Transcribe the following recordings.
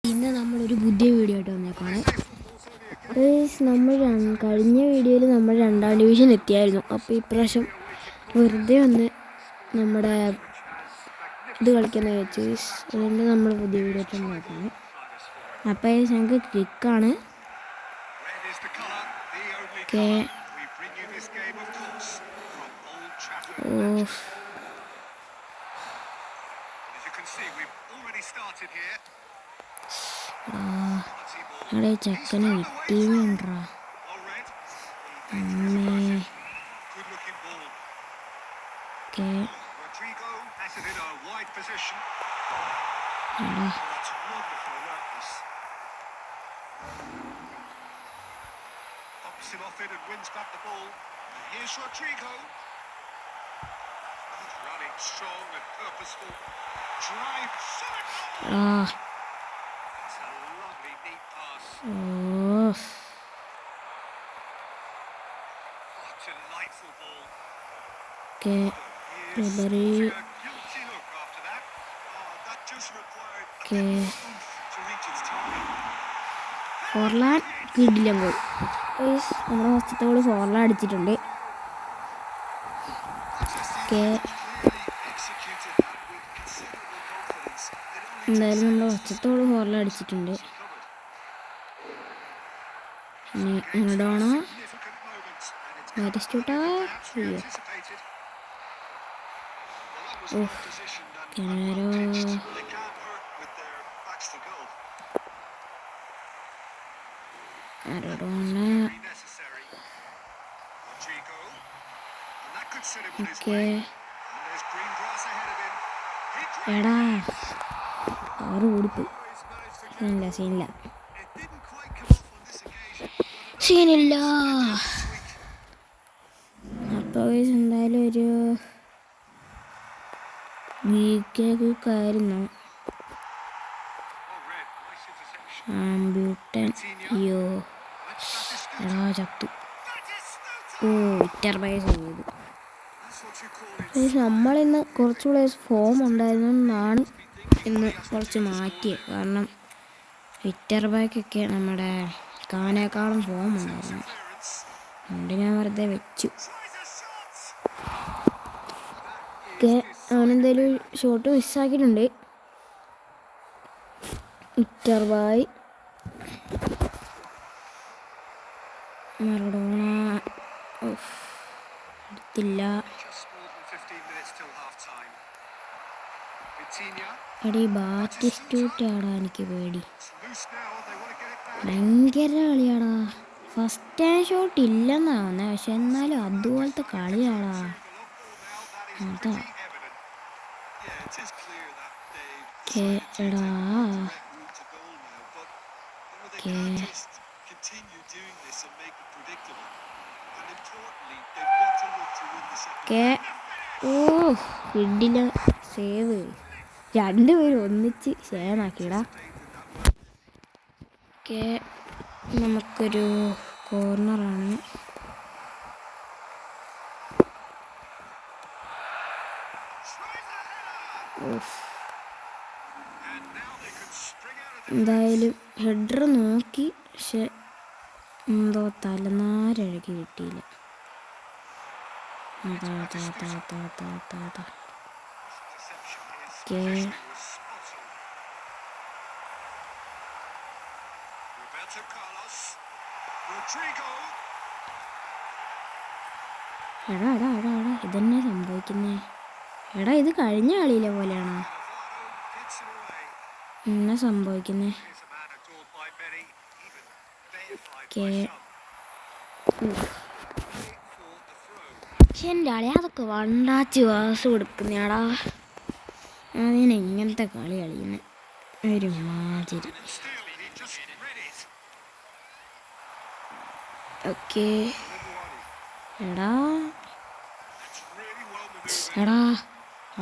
ഇന്ന് നമ്മളൊരു പുതിയ വീഡിയോ ആയിട്ട് വന്നേക്കാണ്. നമ്മൾ കഴിഞ്ഞ വീഡിയോയിൽ നമ്മൾ 2ാം ഡിവിഷൻ എത്തിയായിരുന്നു. അപ്പോൾ ഇപ്രാവശ്യം വെറുതെ വന്ന് നമ്മുടെ ഇത് കളിക്കുന്ന വെച്ച് അതുകൊണ്ട് നമ്മൾ പുതിയ വീഡിയോ ആയിട്ട് വന്നേക്കാണ്. അപ്പോൾ ഞങ്ങൾക്ക് ക്ലിക്കാണ്. അവിടെ ചെക്കനെ വിട്ടീനുണ്ടാ അമ്മേ. ഫോർലാൻ കിടിലൻ ഗോൾ. നമ്മുടെ ഫസ്റ്റത്തെ ഗോൾ ഫോർലാൻ അടിച്ചിട്ടുണ്ട്. എന്തായാലും നമ്മുടെ ഫസ്റ്റത്തെ ഗോൾ ഫോർലാൻ അടിച്ചിട്ടുണ്ട്. ഇനി ഇങ്ങോട്ടാണോ മാറ്റിസ്റ്റൂട്ടാ. എടാ ആറ് ഓടിപ്പോയി. സീനില്ല. അപ്പോൾ എന്തായാലും ഒരു വീക്കായിരുന്നു. ആംബ്യൂട്ടൻ അയ്യോ എടാ ചത്തു. വിറ്റർബൈസ് ചെയ്തു. നമ്മളിന്ന് കുറച്ചുകൂടെ ഫോം ഉണ്ടായിരുന്നാണ് ഇന്ന് കുറച്ച് മാറ്റിയത്. കാരണം വിറ്റർബാക്കൊക്കെ നമ്മുടെ കാനേക്കാളും ഫോം ഉണ്ടായിരുന്നു. അതുകൊണ്ട് ഞാൻ വെറുതെ വെച്ചു. അവനെന്തായാലും ഷോട്ട് മിസ്സാക്കിയിട്ടുണ്ട്. വിറ്റർബായ് മറഡോണ എടുത്തില്ല. എടീ ബാറ്റിസ്റ്റൂട്ടാടാ എനിക്ക് പേടി. ഭയങ്കര കളിയാടാ. ഫസ്റ്റ് ടൈം ഷോട്ട് ഇല്ലെന്നാ വന്നേ, പക്ഷെ എന്നാലും അതുപോലത്തെ കളിയാടാ. അതാ എടാ കിടില സേവ്. രണ്ടുപേരും ഒന്നിച്ച് ഷെയറാക്കിടാ. നമുക്കൊരു കോർണറാണ്. എന്തായാലും ഹെഡർ നോക്കി, പക്ഷെ എന്തോ തലനാരഴകി കിട്ടിയില്ല. എടാ ഇതെന്നെ സംഭവിക്കുന്നേ. എടാ ഇത് കഴിഞ്ഞ കളിയിലെ പോലെയാണോ എന്നെ സംഭവിക്കുന്നേ? എൻ്റെ കളി അതൊക്കെ വണ്ടാച്ച് വാസ് കൊടുക്കുന്നയാടാ. അതിന് ഇങ്ങനത്തെ കളി കളിക്കുന്നത് ഒരു മാതിരി. എടാ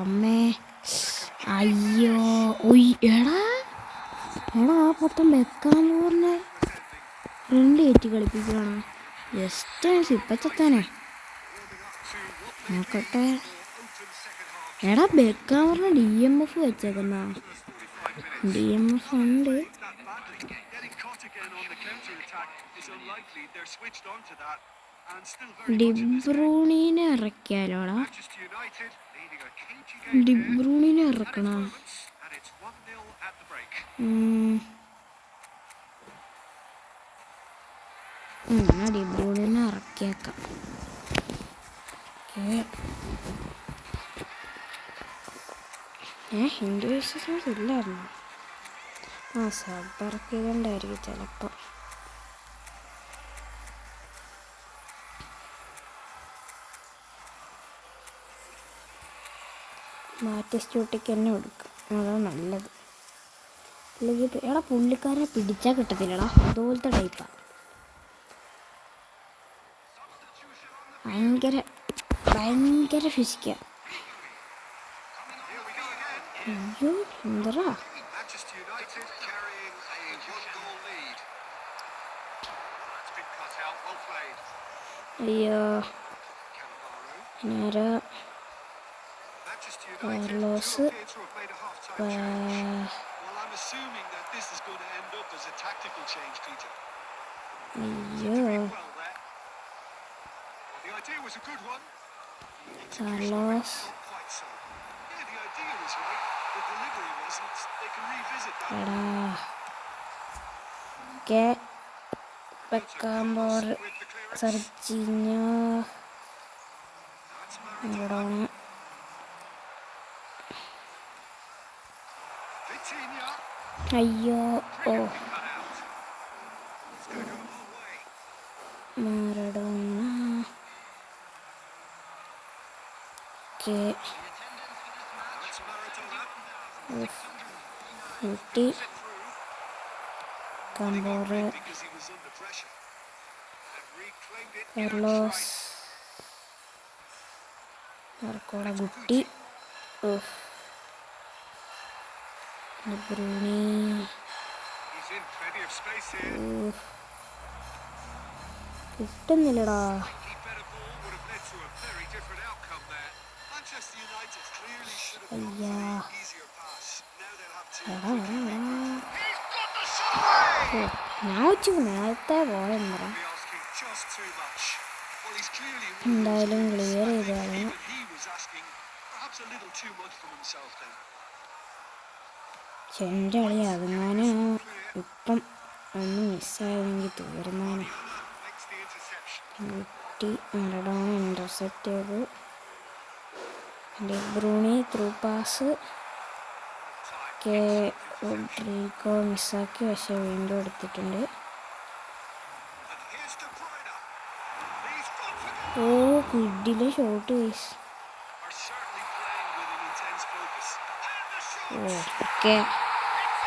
അമ്മേ അയ്യോ എടാ ആ പൊട്ടം വെക്കാന്ന് പറഞ്ഞ ഫ്രണ്ട് കയറ്റി കളിപ്പിക്കുകയാണ്. ജസ്റ്റ് സിപ്പച്ചത്താനെ നോക്കട്ടെ. എടാ ബെക്കാൻ പറഞ്ഞ DMF വെച്ചേക്കുന്ന DMF ഉണ്ട്. ഡിബ്രൂണിനെ ഇറക്കിയാലോടാ? ഡിബ്രൂണിനെ ഇറക്കണോ? ഡിബ്രൂണിനെ ഇറക്കിയേക്കാം. ഹിന്ദു വിശ്വാസം ഇല്ലായിരുന്നു. സബ് ഇറക്കിയതുകൊണ്ടായിരിക്കും ചിലപ്പോൾ. മാറ്റിസ്റ്റൂട്ടിക്ക് തന്നെ കൊടുക്കും, അതാണ് നല്ലത്. അല്ലെങ്കിൽ എടാ പുള്ളിക്കാരനെ പിടിച്ചാൽ കിട്ടത്തില്ലടാ, അതുപോലത്തെ ടൈപ്പാണ്. ഭയങ്കര ഫിസിക്കാ. അയ്യോ എന്തറാ, അയ്യോ നേരെ കാർലോസ്. അയ്യോ കാർലോസ് എടാ വെക്കാമ്പോൾ സർജിഞ്ഞോ എവിടാണ്? അയ്യോ ഓ മാറഡോണ. ഊട്ടി കമ്പോറ് കാർലോസ് ആർക്കോടെ കുട്ടി. ബ്രൂണി കിട്ടുന്നില്ലടാ. അയ്യാ ഞാൻ വെച്ചു നേരത്തെ പോയെന്നറ. എന്തായാലും ക്ലിയർ ചെയ്താണ്. എൻ്റെ കളി അതങ്ങനെ ഇപ്പം ഒന്ന് മിസ്സായതെങ്കിൽ തീർന്നാണ്. കുട്ടി മറഡോണ ഇൻ്റർസെപ്റ്റ് ചെയ്തു. ഡിബ്രൂണി ത്രൂ പാസ്. റോഡ്രിഗോ മിസ്സാക്കി, പക്ഷെ വീണ്ടും എടുത്തിട്ടുണ്ട്. ഓ കിഡിലെ ഷോട്ട് ഗൈസ്. ഓക്കെ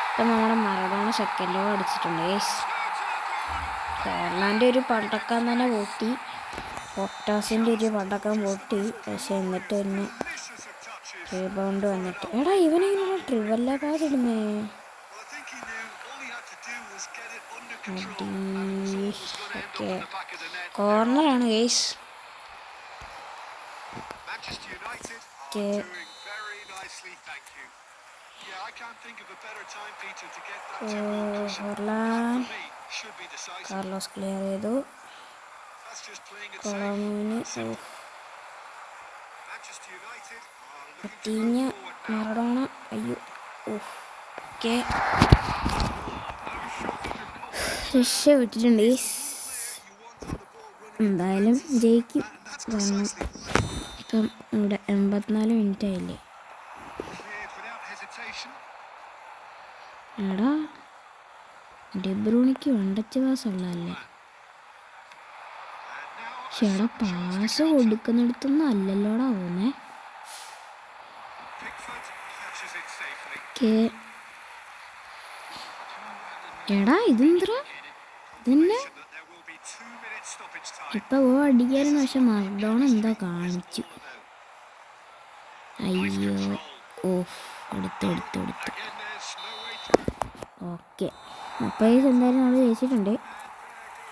ഇപ്പം നമ്മുടെ മറഡോണ സെക്കൻഡ് ഗോൾ അടിച്ചിട്ടുണ്ട് ഗൈസ്. ഫോർലാൻ്റെ ഒരു പടക്കം തന്നെ പൊട്ടി, പൊട്ടാസിൻ്റെ ഒരു പടക്കം പൊട്ടി. പക്ഷെ എന്നിട്ട് തന്നെ റീബൗണ്ട് വന്നിട്ട് എടാ ഇവനെങ്ങനെ ട്രിവല്ല പാസ് ഇടുന്നേ? ഓക്കെ കോർണറാണ് ഗൈസ്. കാർലോസ് ക്ലിയർ ചെയ്തു. മറഡോണ അയ്യോ ഓക്കെ രക്ഷ വിട്ടിട്ടുണ്ട്. എന്തായാലും ജയിക്കും, കാരണം ഇപ്പം ഇവിടെ 84 മിനിറ്റ് ആയില്ലേ. എടാ ഡിബ്രൂണിക്ക് വണ്ടച്ച പാസ് ഉള്ളതല്ലേ? ചേടാ പാസ് കൊടുക്കുന്നിടത്തൊന്നും അല്ലല്ലോടാ പോകുന്നേ. എടാ ഇതെന്തരാ ഇതന്നെ ഇപ്പൊ അടിക്കായിരുന്നു. പക്ഷെ മറഡോണ എന്താ കാണിച്ചു. അയ്യോ എടുത്തു ഓക്കെ. അപ്പോൾ എന്തായാലും നമ്മൾ ജയിച്ചിട്ടുണ്ട്.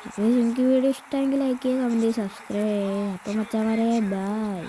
അപ്പോൾ നിങ്ങൾക്ക് വീഡിയോ ഇഷ്ടമെങ്കിൽ ലൈക്ക് ചെയ്യുക, കമൻറ്റ് ചെയ്യുക, സബ്സ്ക്രൈബ് ചെയ്യുക. അപ്പം മച്ചാമാരെ ബൈ.